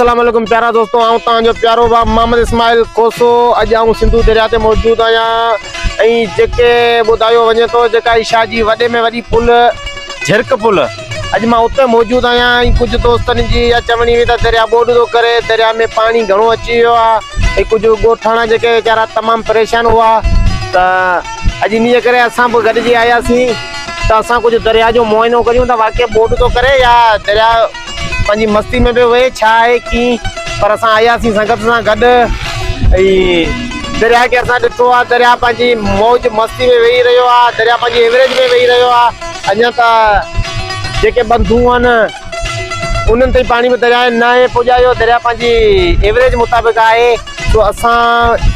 अस्सलाम वालेकुम प्यारा दोस्तों, आऊं तव्हांजो प्यारो भाउ मोहम्मद इस्माइल कोसो। अॼु आऊं सिंधु दरिया ते मौजूद आहियां ऐं जेके ॿुधायो वञे थो जेका इशा जी वॾे में वॾी पुल झिरक पुल, अॼु मां उते मौजूद आहियां। ऐं कुझु दोस्तनि जी इहा चवणी हुई त दरिया ॿोॾ थो करे, दरिया में पाणी घणो अची वियो आहे ऐं कुझु ॻोठाणा जेके वीचारा तमामु परेशान हुआ, त अॼु इन्हीअ करे असां बि गॾिजी आयासीं त असां कुझु दरिया जो मुआइनो करियूं त वाक़ई ॿोॾ थो करे या दरिया पंहिंजी मस्ती में बि वहे छा आहे की। पर असां आयासीं संगत सां गॾु ऐं दरिया खे असां ॾिठो आहे, दरिया पंहिंजी मौज मस्ती में वेही रहियो आहे, दरिया पंहिंजी एवरेज में वेही रहियो आहे। अञा त जेके बंधू आहिनि उन्हनि ताईं पाणी में दरिया न आहे पुॼायो, दरिया पंहिंजी एवरेज मुताबिक़ आहे। तो असां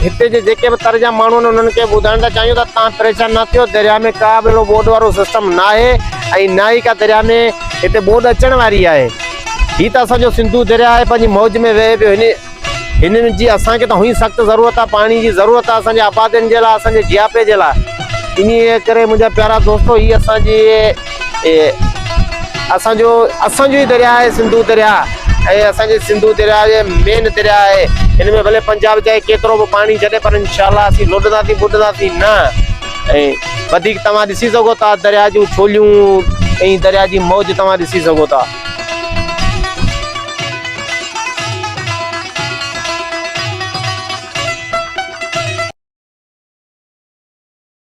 हिते जे जेके बि तर जा माण्हू आहिनि उन्हनि खे ॿुधाइण था चाहियूं त तव्हां परेशान न थियो, दरिया में का बि अहिड़ो ॿोॾ वारो सिस्टम न आहे ऐं न ई का दरिया में हिते ॿोॾ अचण वारी आहे। ही त असांजो सिंधु दरिया आहे, पंहिंजी मौज में वेहे पियो। हिननि जी असांखे त हुई सख़्तु ज़रूरत आहे, पाणी जी ज़रूरत आहे असांजे आबादियुनि जे लाइ, असांजे जियापे जे लाइ। इन करे मुंहिंजा प्यारा दोस्तो, ही असांजो ई दरिया आहे सिंधु दरिया ऐं असांजे सिंधु दरिया जे मेन दरिया आहे। हिन में भले पंजाब चाहे केतिरो बि पाणी छॾे पर इंशाअल्लाह असीं लुॾंदासीं ॿुॾंदासीं न। ऐं वधीक तव्हां ॾिसी सघो था दरिया जूं छोलियूं ऐं दरिया जी मौज तव्हां ॾिसी सघो था।